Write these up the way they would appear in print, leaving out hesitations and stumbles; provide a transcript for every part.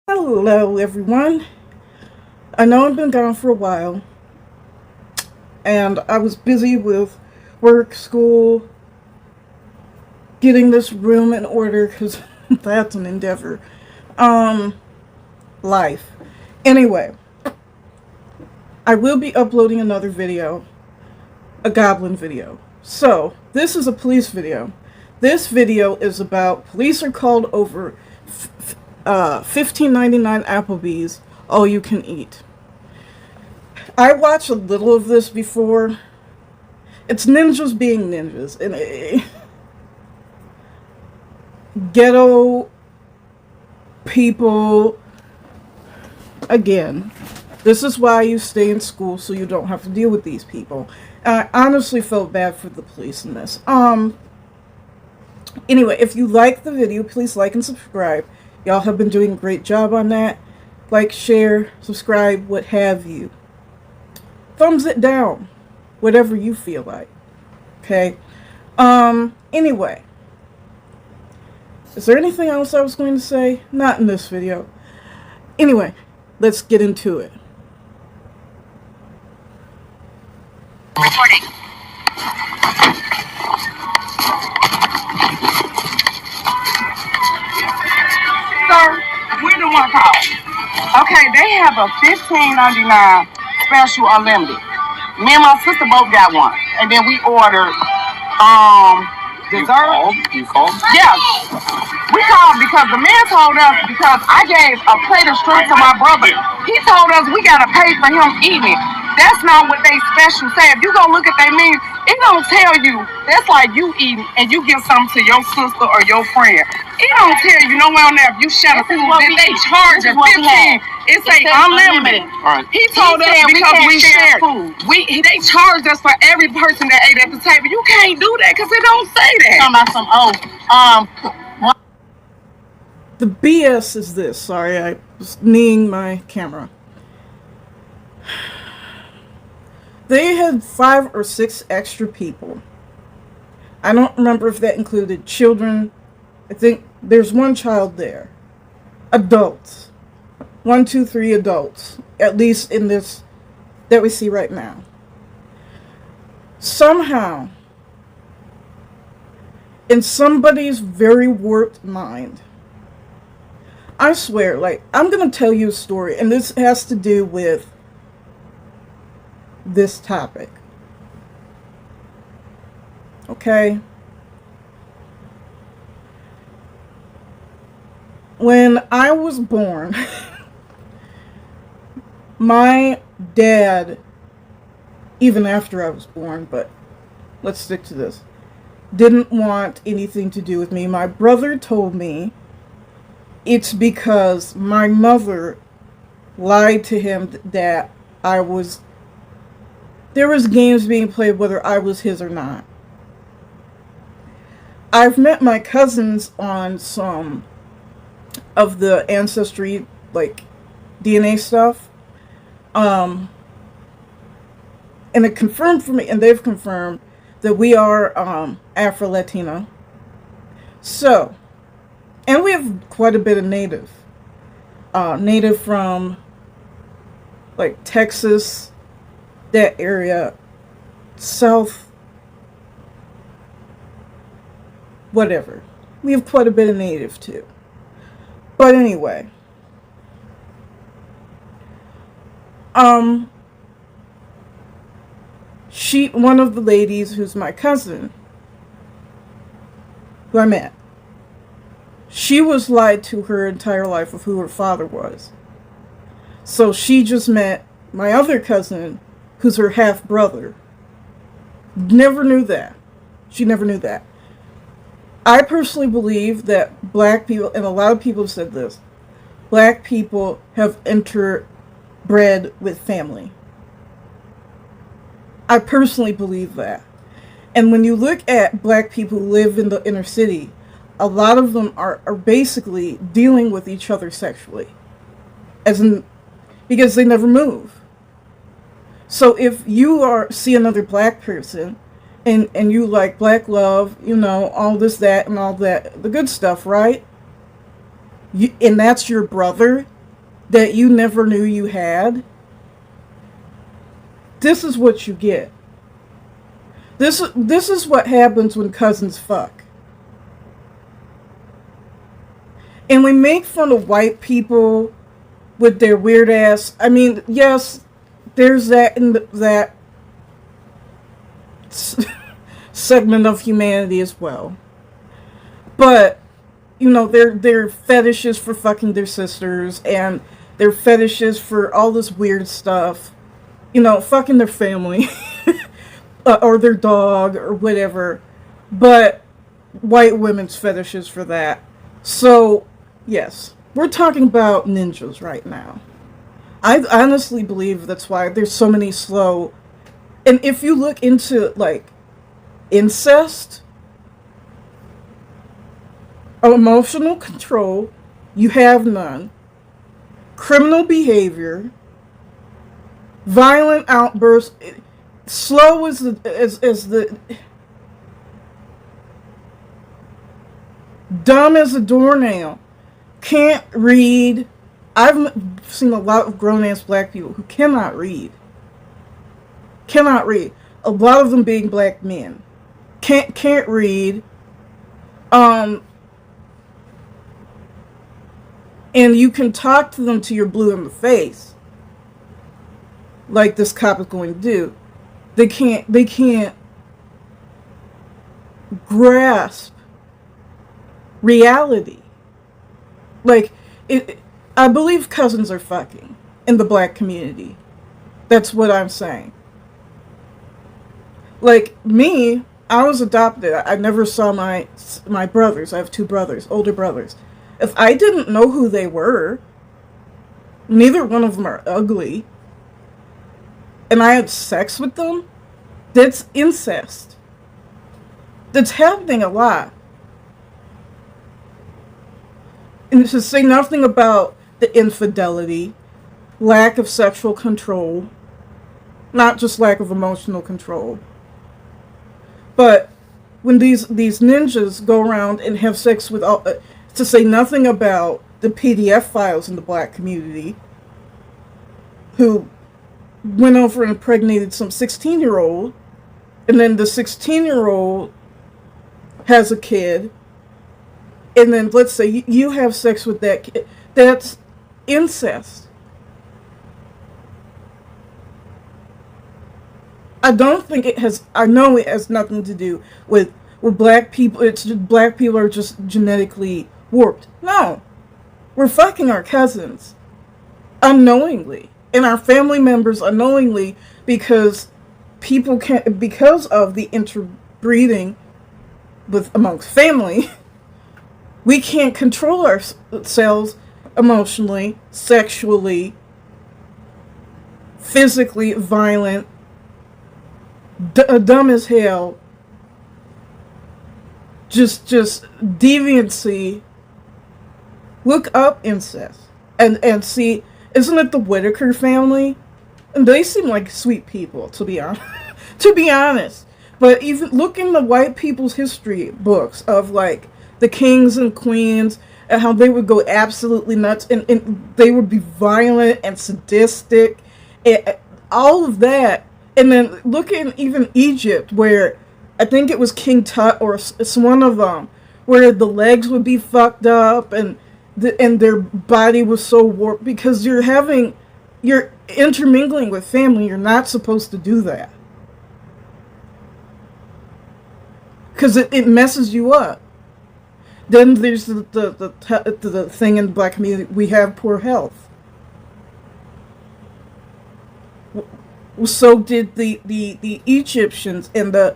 Hello, everyone. I know I've been gone for a while, and I was busy with work, school, getting this room in order because that's an endeavor. Um, Life. Anyway, I will be uploading another video, a goblin video. So, this is a police video. This video is about police are called over $15.99 Applebee's, all you can eat. I watched a little of this before. It's ninjas being ninjas. And ghetto people. Again, this is why you stay in school, so you don't have to deal with these people. I honestly felt bad for the police in this. Anyway, if you like the video, please like and subscribe. Y'all have been doing a great job on that. Like, share, subscribe, what have you. Thumbs it down. Whatever you feel like. Okay? Anyway. Is there anything else I was going to say? Not in this video. Anyway, let's get into it. Recording. Sir, we're the one call. Okay, they have a $15.99 special unlimited. Me and my sister both got one. And then we ordered dessert. You called? Yeah. We called because the man told us, because I gave a plate of shrimp to my brother. He told us we gotta pay for him eating it. That's not what they special say. If you go look at their menu, it don't tell you. That's like you eating and you give something to your sister or your friend. It don't tell you nowhere on there if you shut a food. Then they charge us 15. It say unlimited. All right. He told us because we shared food. They charged us for every person that ate at the table. You can't do that because it don't say that. Talking about some The BS is this. Sorry, I was kneeing my camera. They had 5 or 6 extra people. I don't remember if that included children. I think there's one child there. Adults. 1, 2, 3 adults. At least in this that we see right now. Somehow, in somebody's very warped mind, I swear, like, I'm going to tell you a story, and this has to do with this topic. Okay? When I was born, my dad, even after I was born, but let's stick to this, didn't want anything to do with me. My brother told me it's because my mother lied to him that there was games being played whether I was his or not. I've met my cousins on some of the ancestry, like DNA stuff. And it confirmed for me, and they've confirmed that we are Afro-Latina. So, and we have quite a bit of native. Native from, like, Texas, that area, South, whatever. We have quite a bit of native, too. But anyway. One of the ladies who's my cousin, who I met, she was lied to her entire life of who her father was. So she just met my other cousin, who's her half-brother. Never knew that. She never knew that. I personally believe that black people, and a lot of people have said this, black people have interbred with family. I personally believe that. And when you look at black people who live in the inner city, a lot of them are basically dealing with each other sexually. Because they never move. So if you see another black person, and you like black love, all this, that, and all that, the good stuff, right? And that's your brother, that you never knew you had, this is what you get. This is what happens when cousins fuck. And we make fun of white people with their weird ass. I mean, yes, there's that in that segment of humanity as well. But you know, their fetishes for fucking their sisters, and their fetishes for all this weird stuff. You know, fucking their family or their dog or whatever. But white women's fetishes for that. So, yes, we're talking about ninjas right now. I honestly believe that's why there's so many slow. And if you look into, like, incest, emotional control, you have none. Criminal behavior, violent outbursts, slow as the dumb as a doornail, can't read. I've seen a lot of grown-ass black people who cannot read. Cannot read. A lot of them being black men. Can't read. And you can talk to them till you're blue in the face. Like this cop is going to do. They can't grasp reality. Like, I believe cousins are fucking in the black community. That's what I'm saying. Like, me, I was adopted. I never saw my brothers. I have 2 brothers, older brothers. If I didn't know who they were, neither one of them are ugly, and I had sex with them, that's incest. That's happening a lot. And to say nothing about the infidelity, lack of sexual control, not just lack of emotional control. But when these ninjas go around and have sex with all, to say nothing about the PDF files in the black community, who went over and impregnated some 16-year-old, and then the 16-year-old has a kid, and then let's say you have sex with that kid, that's incest. I don't think it has, I know it has nothing to do with black people. It's just black people are just genetically warped. No. We're fucking our cousins. Unknowingly. And our family members unknowingly, because people can't, because of the interbreeding amongst family, we can't control ourselves emotionally, sexually, physically violent, dumb as hell, just deviancy. Look up incest and see, isn't it the Whitaker family? And they seem like sweet people, to be honest. To be honest. But even look in the white people's history books of like the kings and queens and how they would go absolutely nuts and they would be violent and sadistic and all of that. And then look in even Egypt, where I think it was King Tut or it's one of them, where the legs would be fucked up and their body was so warped because you're intermingling with family. You're not supposed to do that because it messes you up. Then there's the thing in the black community. We have poor health. So did the Egyptians, and a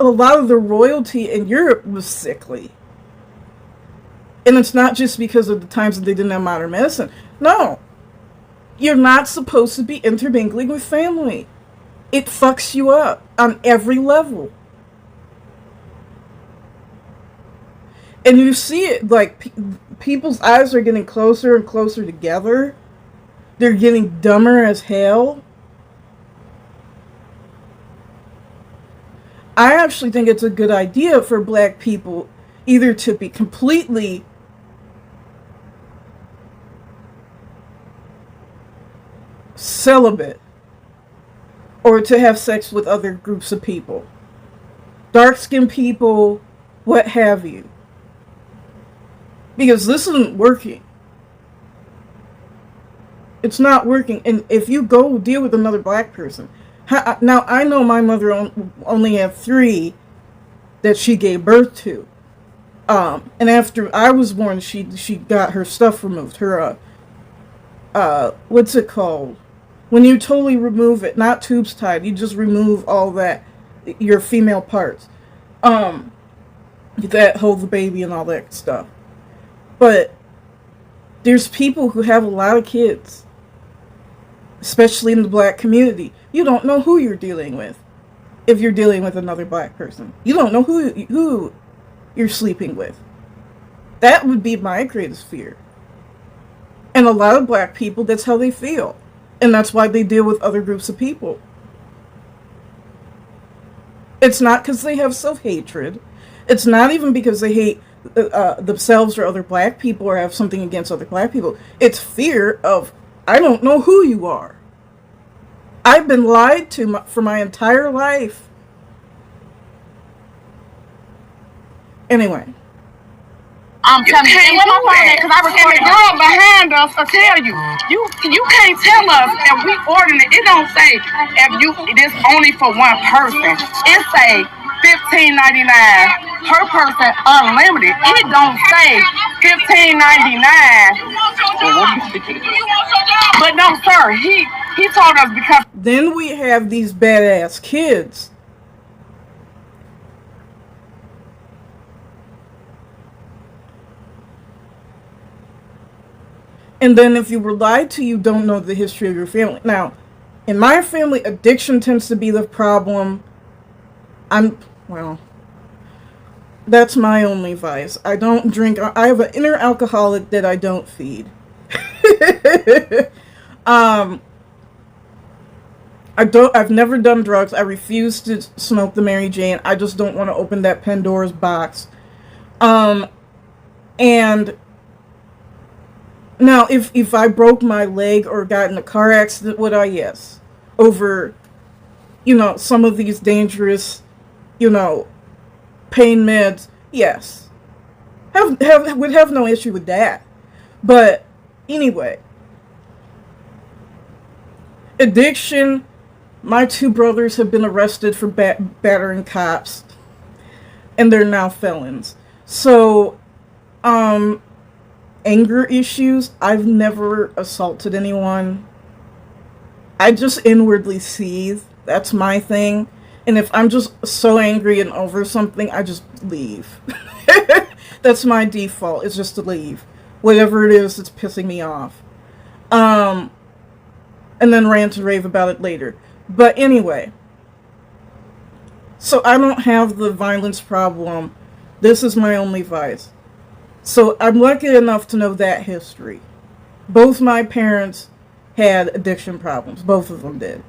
lot of the royalty in Europe was sickly. And it's not just because of the times that they didn't have modern medicine. No. You're not supposed to be intermingling with family. It fucks you up on every level. And you see it, like, people's eyes are getting closer and closer together. They're getting dumber as hell. I actually think it's a good idea for black people either to be completely celibate or to have sex with other groups of people. Dark-skinned people, what have you. Because this isn't working. It's not working. And if you go deal with another black person... Now, I know my mother only had 3 that she gave birth to. And after I was born, she got her stuff removed. Her, what's it called? When you totally remove it, not tubes tied, you just remove all that, your female parts. That hold the baby and all that stuff. But there's people who have a lot of kids, especially in the black community. You don't know who you're dealing with if you're dealing with another black person. You don't know who you're sleeping with. That would be my greatest fear. And a lot of black people, that's how they feel. And that's why they deal with other groups of people. It's not because they have self-hatred. It's not even because they hate themselves or other black people or have something against other black people. It's fear of, I don't know who you are. I've been lied to for my entire life. Anyway. I'm telling you, and where my phone at? Because I recorded the girl behind us will tell you. You can't tell us if we ordering it. It don't say if you this only for one person. It say $15.99 per person unlimited. It don't say $15.99. But no, sir, he told us because then we have these badass kids. And then if you were lied to, you don't know the history of your family. Now, in my family, addiction tends to be the problem. Well, that's my only vice. I don't drink. I have an inner alcoholic that I don't feed. I've never done drugs. I refuse to smoke the Mary Jane. I just don't want to open that Pandora's box. And now, if I broke my leg or got in a car accident, would I? Yes. Over, some of these dangerous, pain meds, yes. Would have no issue with that. But, anyway. Addiction. My 2 brothers have been arrested for battering cops. And they're now felons. So, anger issues. I've never assaulted anyone. I just inwardly seethe. That's my thing. And if I'm just so angry and over something, I just leave. That's my default, is just to leave. Whatever it is that's pissing me off. And then rant and rave about it later. But anyway. So I don't have the violence problem. This is my only vice. So I'm lucky enough to know that history. Both my parents had addiction problems. Both of them did.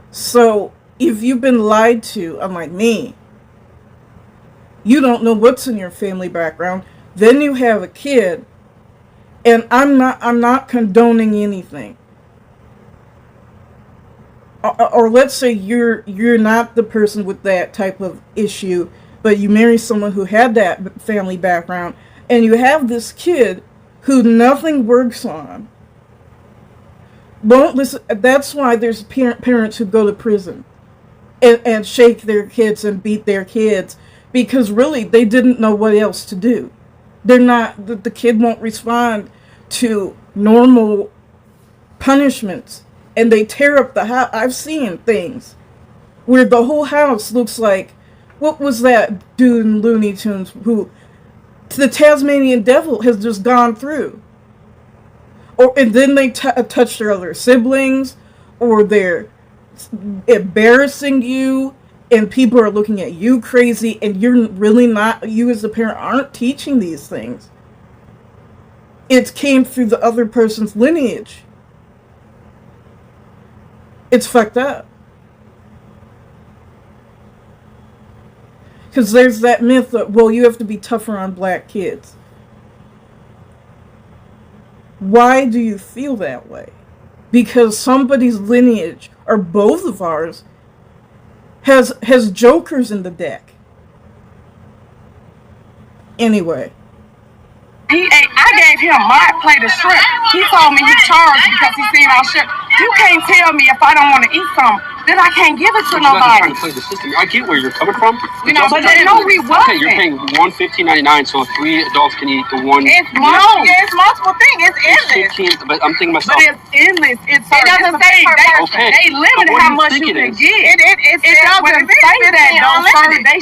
So if you've been lied to, unlike me, you don't know what's in your family background. Then you have a kid, and I'm not condoning anything. Or let's say you're not the person with that type of issue, but you marry someone who had that family background, and you have this kid who nothing works on. Won't listen. That's why there's parents who go to prison and shake their kids and beat their kids, because really they didn't know what else to do. They're not. The kid won't respond to normal punishments. And they tear up the house. I've seen things where the whole house looks like, what was that dude in Looney Tunes who the Tasmanian Devil has just gone through? And then they touch their other siblings, or they're embarrassing you, and people are looking at you crazy, and you're really not, you as a parent aren't teaching these things. It came through the other person's lineage. It's fucked up. Because there's that myth that, well, you have to be tougher on black kids. Why do you feel that way? Because somebody's lineage, or both of ours, has jokers in the deck. Anyway. I gave him my plate of shrimp. He told me he charged because he seen our shrimp. You can't tell me if I don't want to eat something, then I can't give it to nobody. Trying to play the system. I get where you're coming from. You know, but they know we wasn't. Okay, you're paying $115.99, so 3 adults can eat the one. It's multiple things. It's endless. 15, but I'm thinking myself. But it's endless. It doesn't say Okay. They limit how much you can get. It doesn't say that. Don't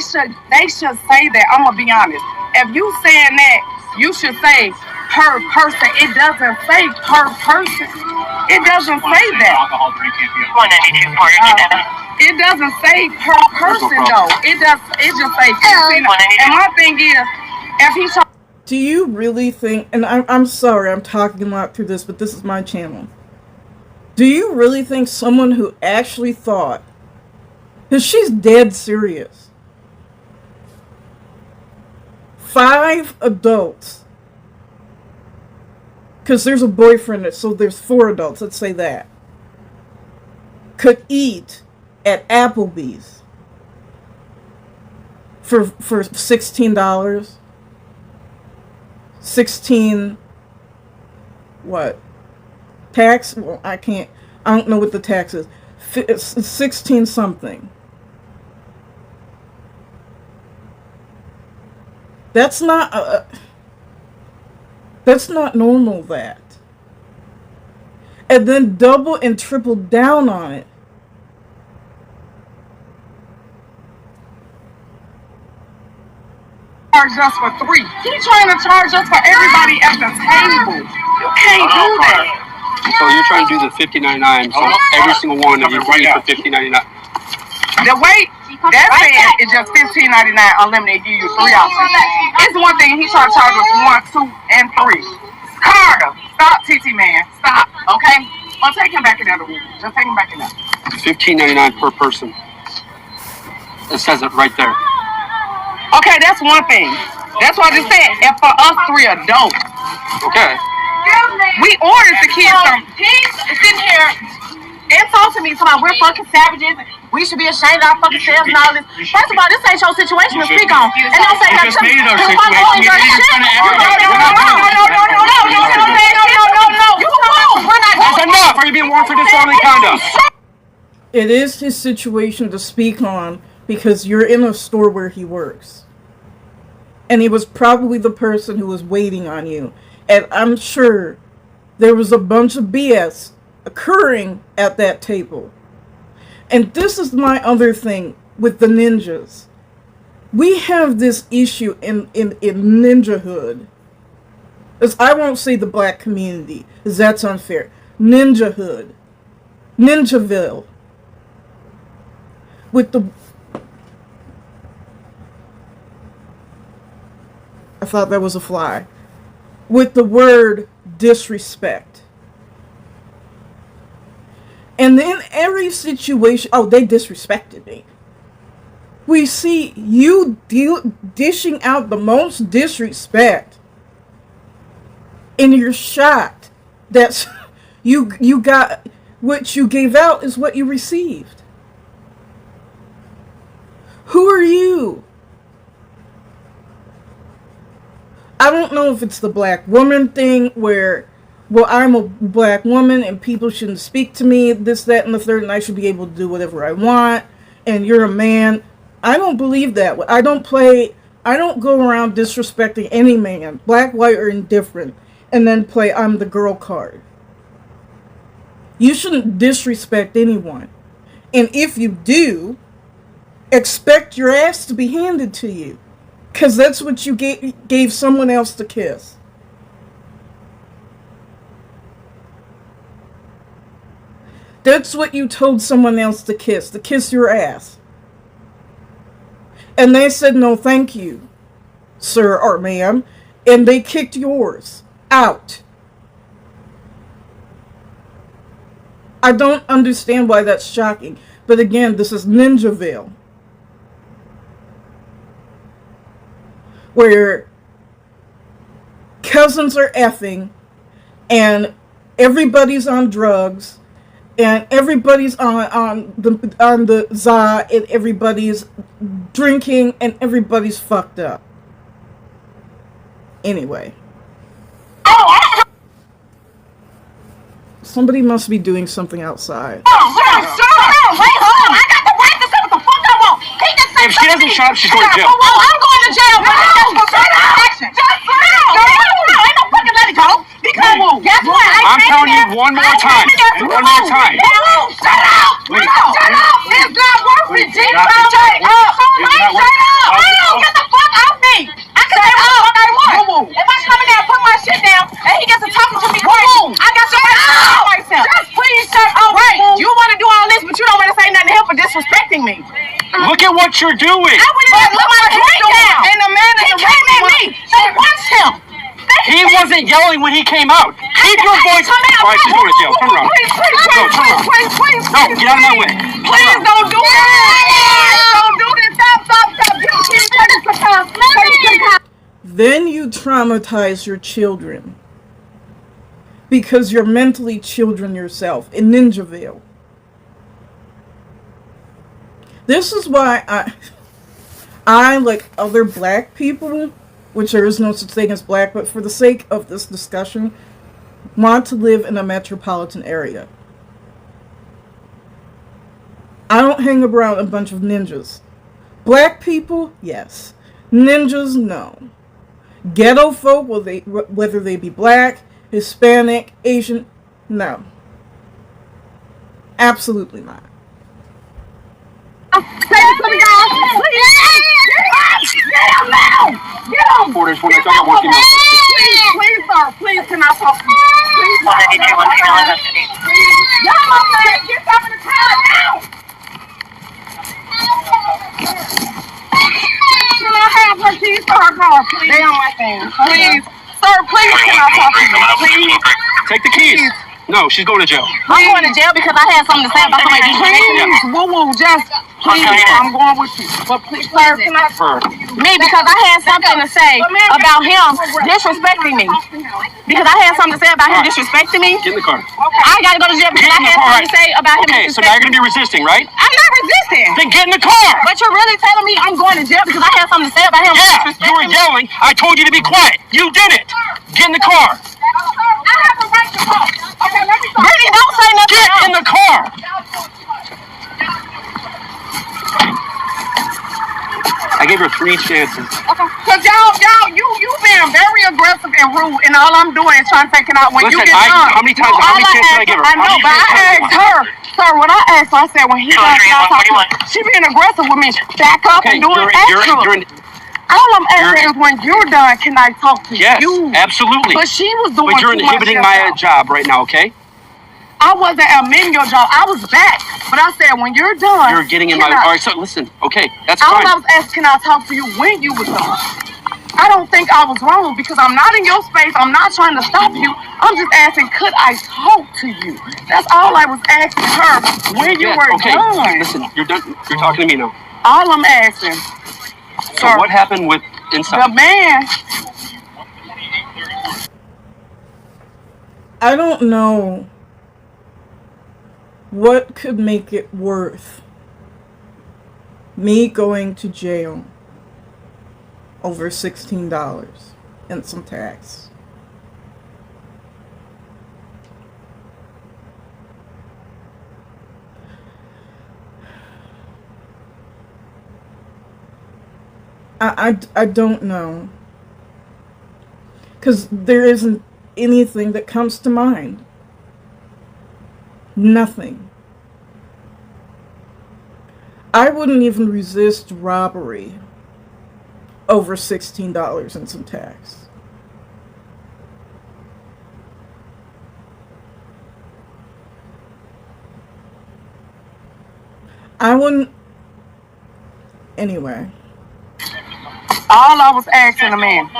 sir. They should say that. I'm gonna be honest. If you saying that, you should say per person. It doesn't say per person. It doesn't say that. It doesn't say per person though. It just say 15. And my thing is, if he's do you really think, and I'm sorry, I'm talking a lot through this, but this is my channel. Do you really think someone who actually thought, because she's dead serious, 5 adults, because there's a boyfriend, so there's 4 adults, let's say that, could eat at Applebee's for $16? 16 what? Tax? Well, I don't know what the tax is. 16 something. That's not normal, that. And then double and triple down on it. charge us for 3. He's trying to charge us for everybody at the table. You can't do that. So you're trying to do the $15.99, so every single one of you eat for $15.99. The weight that saying is just $15.99 unlimited. Give you 3 options. It's one thing he trying to charge us 1, 2, and 3. Carter, stop, TT man, stop. Okay, I'll take him back in the room. Just take him back in there. $15.99 per person. It says it right there. Okay, that's one thing. That's what I just said. And for us 3 adults. Okay. We ordered the kids some. He's sitting here insulting me, talking about we're fucking savages. We should be ashamed of our fucking selves and all this. First of all, this ain't your situation to speak on. And don't say nothing to me. Because if I'm going your shit, That's enough. Are you being warned for disorderly conduct? It is his situation to speak on because you're in a store where he works. And he was probably the person who was waiting on you. And I'm sure there was a bunch of BS occurring at that table. And this is my other thing with the ninjas. We have this issue in ninjahood. As I won't say the black community, because that's unfair. Ninjahood. Ninjaville. With the... I thought that was a fly. With the word disrespect. And in every situation, oh, they disrespected me. We see you dishing out the most disrespect, and you're shocked that you got what you gave out is what you received. Who are you? I don't know if it's the black woman thing where, well, I'm a black woman and people shouldn't speak to me, this, that, and the third, and I should be able to do whatever I want, and you're a man. I don't believe that. I don't go around disrespecting any man, black, white, or indifferent, and then play I'm the girl card. You shouldn't disrespect anyone. And if you do, expect your ass to be handed to you. Because that's what you gave someone else to kiss. That's what you told someone else to kiss your ass. And they said, no, thank you, sir or ma'am. And they kicked yours out. I don't understand why that's shocking. But again, this is Ninjaville. Where cousins are effing, and everybody's on drugs, and everybody's on the za, and everybody's drinking, and everybody's fucked up. Anyway. Somebody must be doing something outside. Wait, hold on. I got the right to say what the fuck I want. He can say If she doesn't shut up, she's going to jail. I'm going to jail. Action. Ain't no fucking let it go. Because guess what? I'm telling you one more time. One more time. Shut up. Wait. Shut up. It's not worth it. Shut up. Shut up. Get the fuck off me. I can say what the fuck I want. If I come in there and put my shit down and he gets to talking to me, I got to myself. Just please shut up. Right. You want to do all this, but you don't want to say nothing to him for disrespecting me. Look at what you're doing. I went in there and put my drink down. And the man he came at me. So watch him. He wasn't yelling when he came out. Keep your voice. All right, she's going to jail. Turn around. Please. No, get out of my way. Please don't do this. Don't do this. Stop. Then you traumatize your children. Because you're mentally children yourself in Ninjaville. This is why I, like other black people, which there is no such thing as black, but for the sake of this discussion, want to live in a metropolitan area. I don't hang around a bunch of ninjas. Black people, yes. Ninjas, no. Ghetto folk, whether they be black, Hispanic, Asian, no. Absolutely not. Say it to me, guys. Get him now. Get him. Borders when I got working out. Please, sir. Please, can I talk to you? Please, y'all up there. Get up in the car now. Can I have her keys to her car, please? They on my thing. Please. Sir, please, can I talk to you? Please. Take the keys. No, she's going to jail. I'm going to jail because I had something to say about somebody. Please, woo-woo, just, please, I'm going with you. But please, sir, can I talk to you? Me, because I had something to say about him disrespecting me. Because I had something to say about him disrespecting me. Get in the car. I got to go to jail because I had something to say about him Okay, so now you're going to be resisting, right? I'm not resisting. Then get in the car. But you're really telling me I'm going to jail because I had something to say about him Yeah, you were yelling. I told you to be quiet. You did it. Get in the car. I have a right to talk. Okay, let me talk. Brittany, don't say nothing Get in the car. I gave her 3 chances. Okay. Cause y'all, you being very aggressive and rude, and all I'm doing is trying to take it out when Listen, you get done. how many chances did I give her? I know, but I asked her. Sir, when I asked her, I said when he done, she being aggressive with me. Back up and do it extra. All I'm asking is when you're done, can I talk to Yes, you? absolutely. But she was doing But you're too much inhibiting my yourself. job right now, okay? I wasn't admitting your job. I was back. But I said, when you're done. You're getting in my... All right, so listen. Okay, that's All fine. I was asking, can I talk to you when you was done? I don't think I was wrong because I'm not in your space. I'm not trying to stop you. I'm just asking, could I talk to you? That's all I was asking her when you were okay. done. Listen, you're done. You're talking to me now. All I'm asking. So what happened with inside? The man. I don't know what could make it worth me going to jail over $16 and some tax. I don't know. Because there isn't anything that comes to mind. Nothing. I wouldn't even resist robbery over $16 and some tax. I wouldn't... Anyway. All I was asking the man.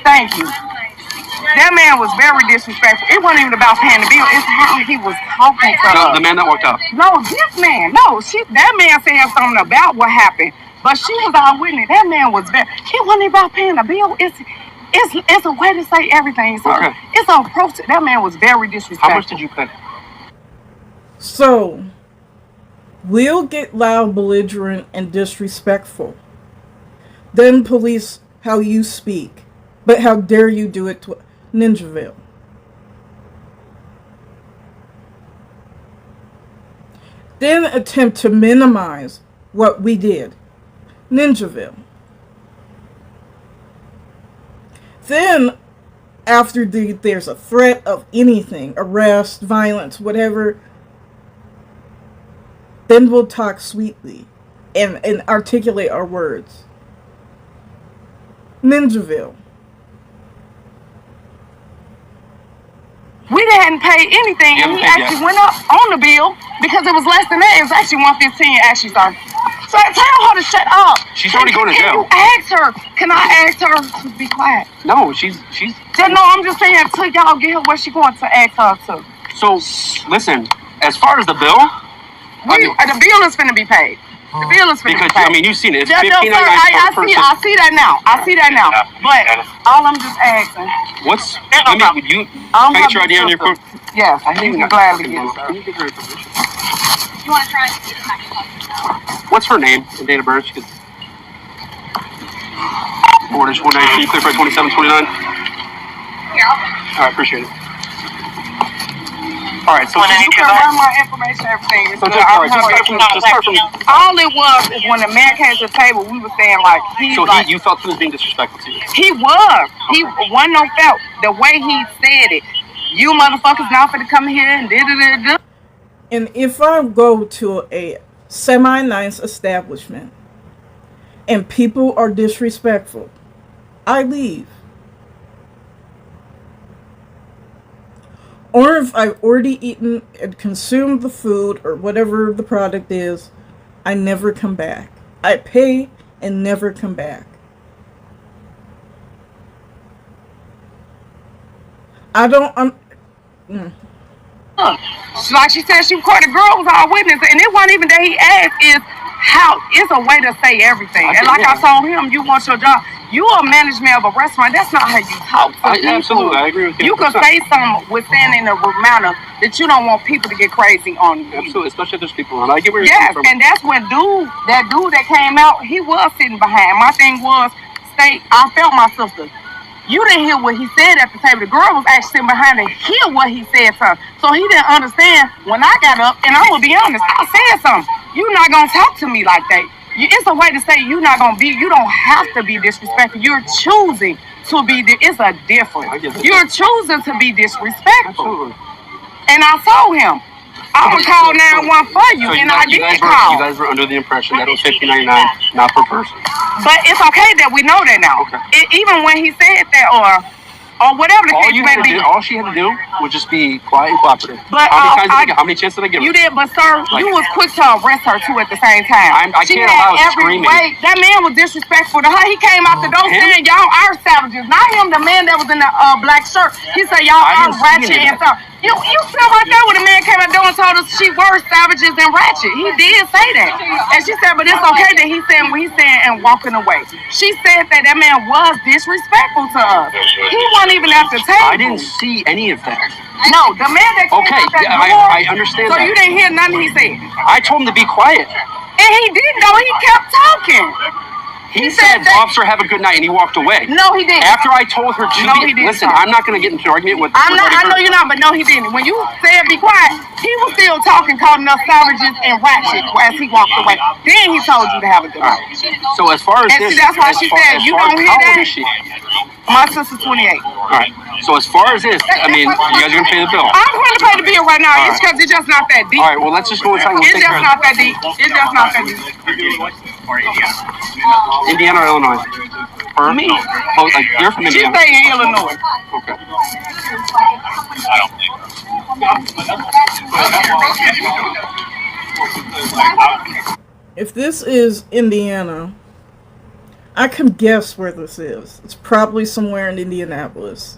Thank you. That man was very disrespectful. It wasn't even about paying the bill. It's how he was talking to her. The man that walked out. No, this man. No, that man said something about what happened. But she was all with it. That man was very... It wasn't about paying the bill. It's a way to say everything, sir. Okay. It's an approach. That man was very disrespectful. How much did you pay? So, we'll get loud, belligerent, and disrespectful. Then police how you speak. But how dare you do it to Ninjaville? Then attempt to minimize what we did. Ninjaville. Then, after there's a threat of anything, arrest, violence, whatever, then we'll talk sweetly and articulate our words. Ninjaville. We didn't pay anything, You and he haven't paid actually yet. went up on the bill because it was less than that. It was actually $115. Actually, sir. So I tell her to shut up. She's already going to Can jail. you ask her? Can I ask her to be quiet? No, she's. No, I'm just saying until y'all get her where she going to ask her to. So listen. As far as the bill, The bill is finna be paid. The bill is finna because be paid. I mean, you've seen it. It's Yeah, no, sir, $15.99 per person. I see that now. I see that now. But all I'm just asking. What's? Let me. You I'm can I get your ID on your sister. phone? Yes, I you think can gladly get it, Can sir. you give her information? You want to try it? What's her name and date of birth? She could. Born 119, clear for 2729. Here, I'll All right, appreciate it. All right, so You can run my information, everything. It's So good. just, all I right, don't just have start from. all it was is when the man came to the table, we were saying like You felt he was being disrespectful to you. he was. He wasn't no felt. The way he said it. You motherfuckers not finna come here and da. And if I go to a semi-nice establishment and people are disrespectful, I leave. Or if I've already eaten and consumed the food or whatever the product is, I never come back. I pay and never come back. I don't. Like she said, she recorded. Girl was our witness, and it wasn't even that he asked. Is how it's a way to say everything. And like I told him, you want your job. You are management of a restaurant. That's not how you talk to people. Absolutely, I agree with you. You can say something within in a manner that you don't want people to get crazy on you. Absolutely, especially if there's people around. I get where you're Yes, coming from. and that's when that dude that came out, he was sitting behind. My thing was, I felt my sister. You didn't hear what he said at the table. The girl was actually sitting behind to hear what he said to her. So he didn't understand when I got up, and I'm going to be honest, I said something. You're not going to talk to me like that. It's a way to say you don't have to be disrespectful. You're choosing to be, it's a difference. You're choosing to be disrespectful. Absolutely. And I told him, I would call 911 for you, So and I did you call. guys were under the impression that it was $15.99, not per person. But it's okay that we know that now. Okay. Even when he said that, or whatever the case may be. All she had to do would just be quiet and cooperative. But, how many chances did I give her? You did, but sir, you was quick to arrest her too at the same time. I She can't had allow every screaming. way. That man was disrespectful to her. He came out the door Him? saying, "Y'all are savages." Not him, the man that was in the black shirt. He said, "Y'all I are didn't see ratchet any and of that. stuff." You still right there when the man came out the door and told us she were savages and ratchet. He did say that, and she said, "But it's okay that he said what he said and walking away." She said that man was disrespectful to us. He wasn't even at the table. I didn't see any of that. No, the man that came Okay, out that yeah, door. I understand So that. you didn't hear nothing he said. I told him to be quiet. And he didn't though, he kept talking. He said said, that- "Officer, have a good night," and he walked away. No, he didn't. After I told her to No, he didn't. listen, I'm not going to get into an argument with. I with know you're not, but no, he didn't. When you said be quiet, he was still talking, calling us savages and ratchet as he walked away. Then he told you to have a good night. So as far as And this, see, that's why she said, you don't hear how old that? is she? My sister's 28. All right. So as far as this, I mean, you guys are going to pay the bill. I'm going to pay the bill right now. It's because it's just not that deep. All right. Well, let's just go inside and we'll It's take just care of not that deep. It's just not that deep. it. Indiana or Illinois? Her? Me. Oh, like you're from She Indiana. stay in Illinois. Okay. If this is Indiana, I can guess where this is. It's probably somewhere in Indianapolis.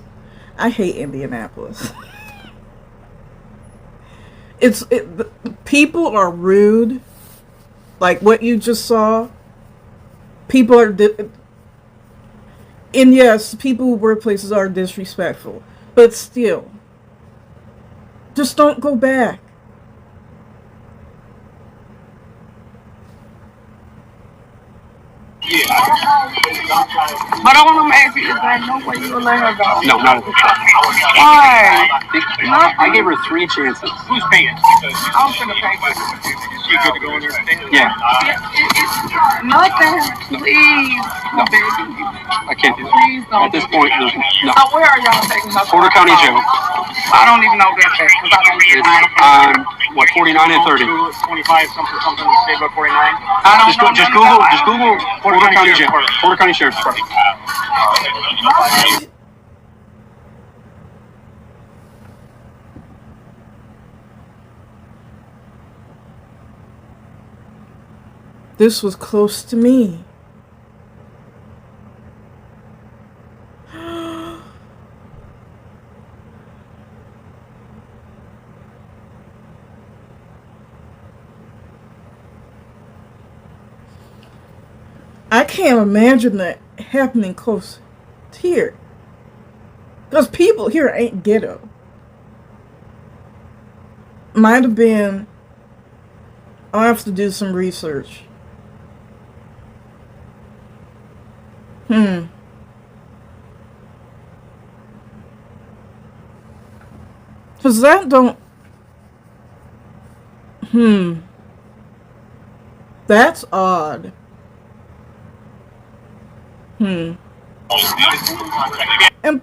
I hate Indianapolis. The people are rude. Like what you just saw. People are And yes, people who work places are disrespectful, but still, just don't go back. But I want to ask you, is there no way you will let her go? No, not at this time. Why? I gave her 3 chances. Who's paying? I'm gonna pay for it. She good to go in there? Yeah, Nothing. Please. No. I'm begging you. I can't do that. Please don't. At this point, there's no. So where are y'all taking her? Porter County Jail. I don't even know that fact because I don't get It's mine. what, 49 and 30. 25 something state about 49. I don't Just know Google Porter County Jail. Porter County Sheriff's Department. This was close to me. I can't imagine that happening close here. Because people here ain't ghetto. Might have been. I'll have to do some research. Because that don't. That's odd. And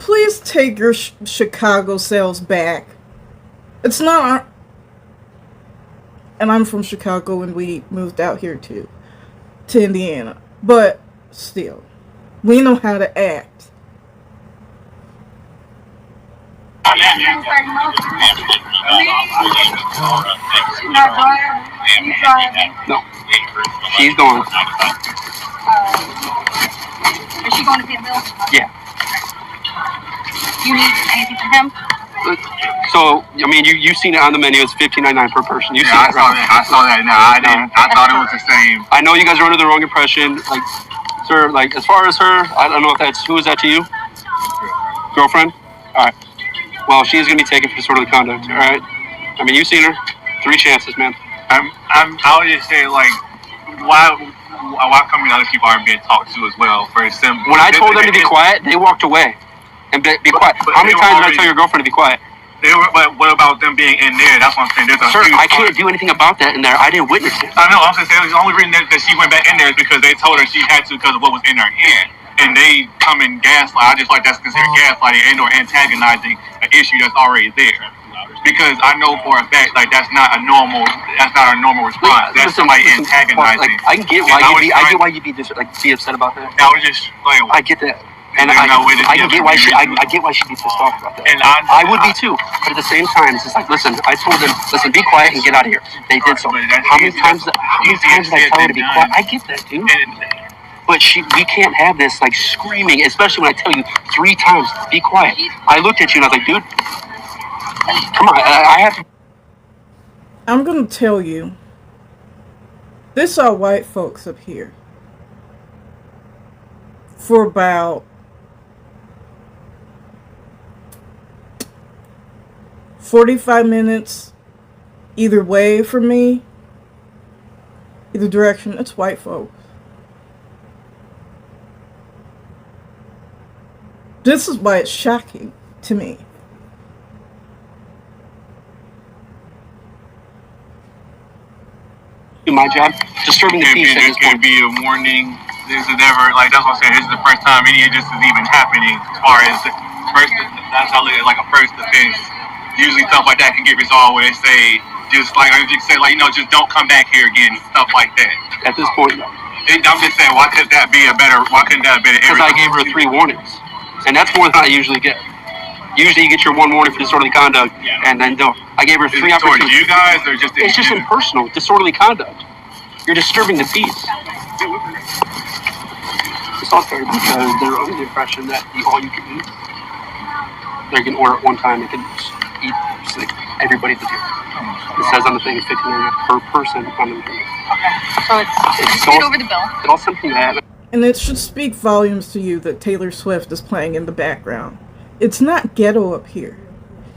please take your Chicago sales back. It's not our. And I'm from Chicago and we moved out here too. To Indiana. But still. We know how to act. She's not driving. She's driving. No. She's gone. Is she going to pay a bill? Yeah. You need anything from him? So, I mean, you've seen it on the menu. It's $15.99 per person. You see I it, saw right? that. I saw that. No, I didn't. I thought it was the same. I know you guys are under the wrong impression. Like, sir, like, as far as her, I don't know if that's, who is that to you? Girlfriend? All right. Well, she's going to be taken for disorderly conduct, all right? I mean, you've seen her. 3 chances, man. I would just say, like, why come other people aren't being talked to as well? For example, When I told them to be quiet, they walked away. And be quiet. How many times did I tell your girlfriend to be quiet? But what about them being in there? That's what I'm saying. There's a Sir, huge I can't do anything about that in there. I didn't witness it. I know. I'm just saying the only reason that she went back in there is because they told her she had to because of what was in her hand. And they come and gaslight. I just like that's considered gaslighting and or antagonizing an issue that's already there. Because I know for a fact like that's not a normal response. That's somebody antagonizing. Like, I get why you'd be upset about that. I was just like, I get that. And I get why she'd be pissed off about that. And I would be too. But at the same time, it's just like, listen, I told them, listen, be quiet and get out of here. They did so. How many times did I tell her to be quiet? I get that, dude. But we can't have this like screaming, especially when I tell you 3 times, be quiet. I looked at you and I was like, dude, come on, I have to. I'm gonna tell you. This are white folks up here. For about 45 minutes either way for me, either direction, it's white folks. This is why it's shocking to me. Do my job, disturbing the peace at this There point. can't be a warning. This is never like that's what I'm saying. This is the first time any of this is even happening. As far as first, that's how I look at it, like a first offense. Usually stuff like that can get resolved where they say just like just don't come back here again, stuff like that. At this point, I'm just saying, why couldn't that be a better? Why couldn't that have been? because I gave her 3 warnings, and that's more than I usually get. Usually, you get your 1 warning for disorderly conduct, and then I gave her 3 towards opportunities. you guys or just It's just impersonal, disorderly conduct. You're disturbing the peace. It's all fair because they're under the impression that all you can eat, they can order at one time. They can eat just like everybody at the table. It says on the thing it's $15 per person on the menu. Okay. So it's It's straight all- over the bill. It's all something that And it should speak volumes to you that Taylor Swift is playing in the background. It's not ghetto up here.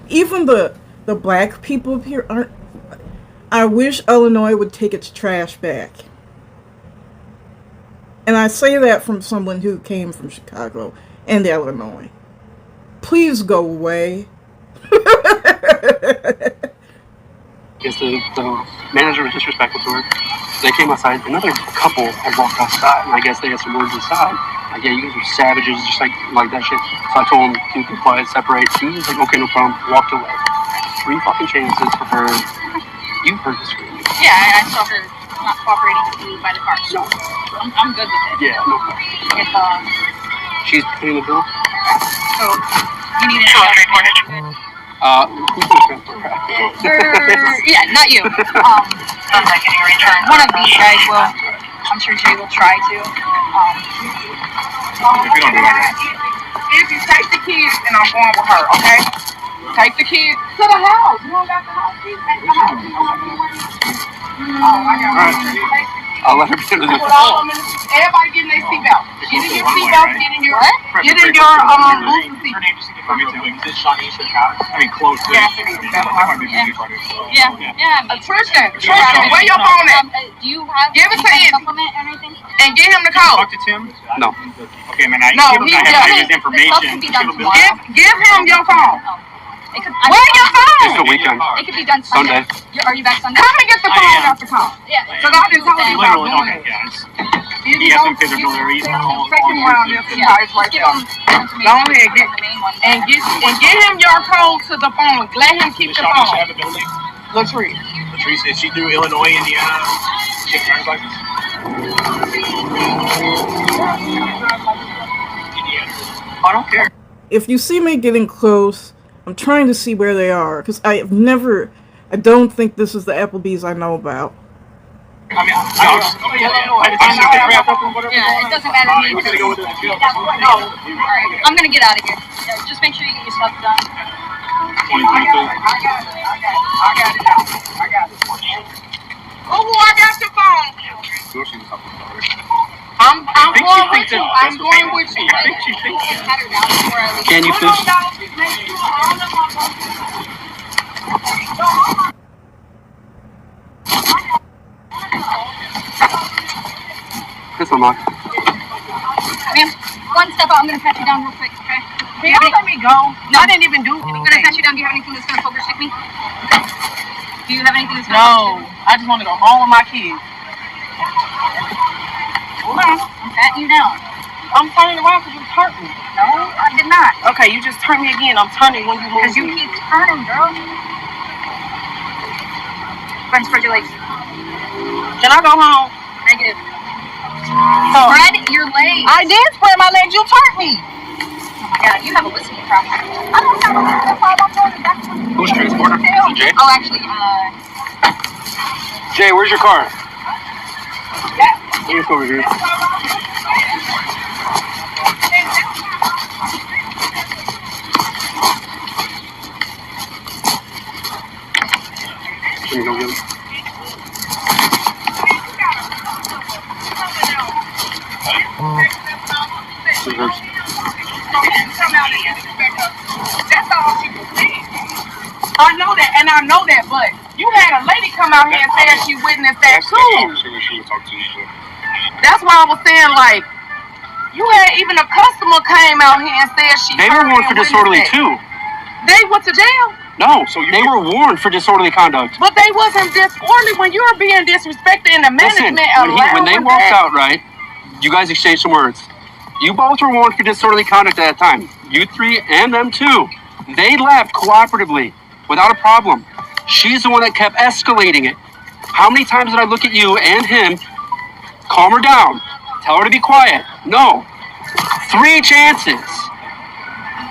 Even the black people up here aren't. I wish Illinois would take its trash back. And I say that from someone who came from Chicago and Illinois. Please go away. Because the manager was disrespectful to her. They came outside. Another couple had walked outside, and I guess they had some words inside. Like, yeah, you guys are savages, just like that shit. So I told them to be quiet, separate. She was like, okay, no problem. Walked away. 3 fucking chances for her. You heard the scream. Yeah, I saw her not cooperating with you by the car. So I'm good with it. Yeah, no problem. If She's paying the bill. so you need to Who's gonna transfer her? yeah, not you. One of these guys will. I'm sure Jay will try to. If you don't do that, If you take the kids and I'm going with her, okay? Take the kids to the house. You don't got the house keys at the house. Oh, I got it. I'll let her get into the Everybody get in their seatbelt. Get in your seatbelt. Get in your booster seat. her name just for me too. Is it Shawnee's house? I mean, close to. Yes, it is. That might be the part. Yeah. Tristan, where your phone at? Do you have Give it to any Andy. supplement or anything? And get him the code. Talk to Tim? No. Okay, man, I No, have he his does. information. This stuff can be done tomorrow. Give him your phone. It could, Where your It's phone? the weekend. It could be done Sunday. Are you back Sunday? Come and get the phone after call. Yeah. Because I didn't tell you about Literally, doing okay, it. yeah. He has some physical delivery. Take him around this Yeah. guys right Give there. him information. Go ahead, get The main one. and get him your code to the phone. Let him keep the Does Shawnee phone. have a building? Latrice. Latrice, is she through Illinois, Indiana? She has driver's license? Indiana. I don't care. If you see me getting close, I'm trying to see where they are, because I don't think this is the Applebee's I know about. I mean, I just whatever. Yeah, it doesn't matter to me. We're gonna go with it. No. Alright, I'm gonna get out of here. Yeah, just make sure you get your stuff done. 2022. I got it now. I got it. Oh, I got the phone. I'm going with you. I'm going with you. I think she thinks Get her down before I leave. Can you Hold on, please? y'all. Make sure all of This one, Mark. Ma'am, one step out. I'm gonna pat you down real quick, okay? Can you let me go? No, I didn't even do I'm gonna anything. pat you down. Do you have anything that's gonna poker stick me? Do you have anything that's gonna poker stick me? No, I just want to go home with my kids. Hold on. I'm patting you down. I'm turning around because you turned me. No, I did not. Okay, you just turned me again. I'm turning when you move. Because you keep turning, girl. Friends, spread your legs. Can I go home? Negative. So, Spread your legs. I did spread my legs. You turned me. Oh my god, you have a listening problem. I don't have a listening problem. I'm going to back to Who's transporter? Is it Jay? Oh, actually, Jay, where's your car? Here's over here. Can you go get him? I know that, and I know that, but you had a lady come out here and say that she witnessed that too. That's why I was saying, like, you had even a customer came out here and said she. They were heard warned and for disorderly witnessed too. that. They went to jail, No, so they were warned for disorderly conduct. but they wasn't disorderly when you were being disrespected in the Listen, management. when they allowing walked that. out, right, you guys exchanged some words. You both were warned for disorderly conduct at that time. You three and them too. They left cooperatively, without a problem. She's the one that kept escalating it. How many times did I look at you and him, calm her down, tell her to be quiet? No. 3 chances.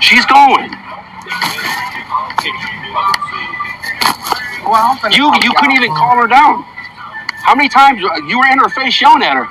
She's going. Well, I'm finna You talk, couldn't y'all. even calm her down. How many times you were in her face yelling at her?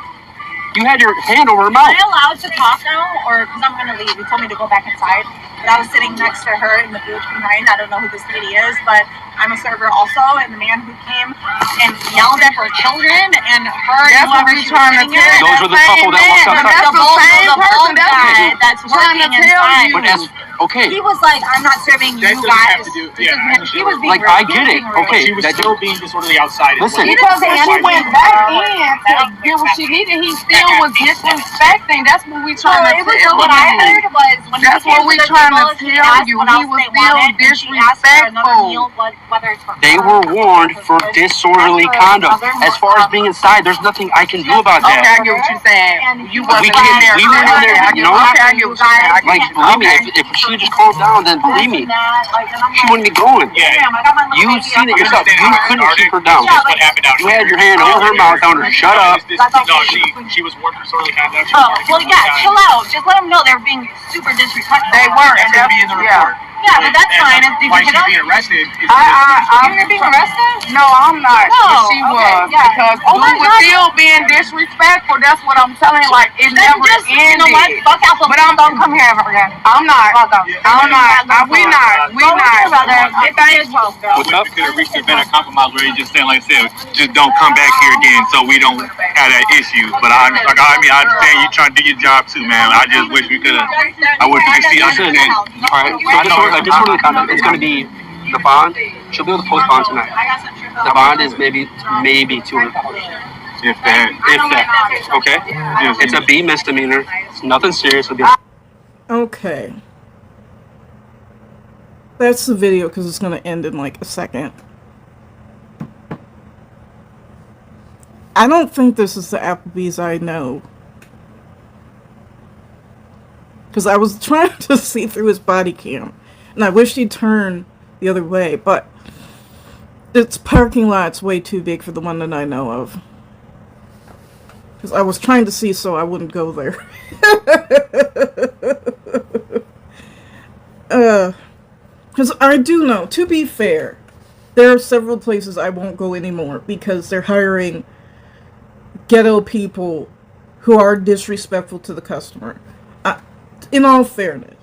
You had your hand over her Am mouth. I allowed to talk now, or because I'm gonna leave? You told me to go back inside, but I was sitting next to her in the booth behind. I don't know who this lady is, but I'm a server also, and the man who came and yelled at her children and her and That's what whoever we she was trying to sitting tell. at. Those were the couple that walked outside. That's the same person. That's what guy we that's trying to working tell inside. you. But as okay, He was like, "I'm not serving That you doesn't have guys." to do- This yeah, is him. He was being like, rude. I He was get it. being rude. Okay. She was that- still being disorderly outside. is Listen. what- Because when she went back in to That's get what she needed, he still was disrespecting. That's what we So trying to it was tell what I you. heard was when That's he what came we to the trying to table, he tell asked you. what He else was they still wanted, and she asked for another disrespectful. meal, whether it's for They her were or warned her for husband. disorderly That's for conduct. other As far as being inside, there's nothing I can do about Okay, I that. get what you're saying. And You he wasn't We in can't- there. we were in there, you know? Okay, I get what you're saying. I Like, get you. believe me, Okay. if she just calmed down, then believe me, she wouldn't be going. Yeah. You've seen it yourself. You couldn't keep her down. Yeah, What happened out You here. had your hand over her mouth, telling her, "Shut up." No, she was warned for disorderly conduct. She was Oh, warned well, for yeah, disorderly chill out. Just let them know they're being super disrespectful. They were. That's gonna be in the report. Yeah, but that's fine. Did you Why pick she's up? being arrested? You're being arrested? No, I'm not. No, But she okay, was. yeah. Because Oh dude my was God. still being disrespectful. That's what I'm telling you. Like, it Then never just, you ended. know what? Fuck out the But I'm- don't come here ever again. I'm not. Fuck up. I'm not. We not. We Go with your not. brother. Get back to 12, girl. What's up? We could have reached a better compromise where you just saying, like I said, just don't come back here again so we don't have that issue. But I understand you trying to do your job too, man. I just wish we could have. I wish we could see. I Listen, understand. all right, so disorderly conduct, it's going to be the bond. She'll be able to post bond tonight. The bond is maybe $200. If that. If that. Okay? It's a B misdemeanor. It's nothing serious. It'll be Okay. That's the video because it's going to end in like a second. I don't think this is the Applebee's I know. Because I was trying to see through his body cam. And I wish he'd turn the other way. But its parking lot's way too big for the one that I know of. Because I was trying to see so I wouldn't go there. Because I do know, to be fair, there are several places I won't go anymore because they're hiring ghetto people who are disrespectful to the customer. In all fairness,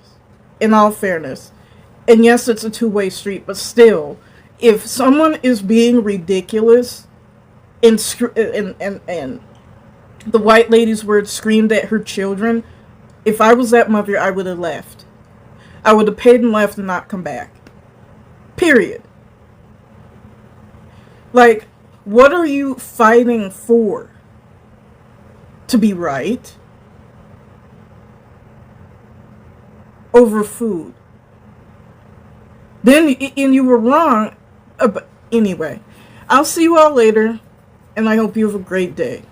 and yes, it's a two-way street, but still, if someone is being ridiculous and the white lady's words screamed at her children, if I was that mother, I would have left. I would have paid and left and not come back. Period. Like, what are you fighting for? To be right? Over food. Then, and you were wrong. But anyway, I'll see you all later, and I hope you have a great day.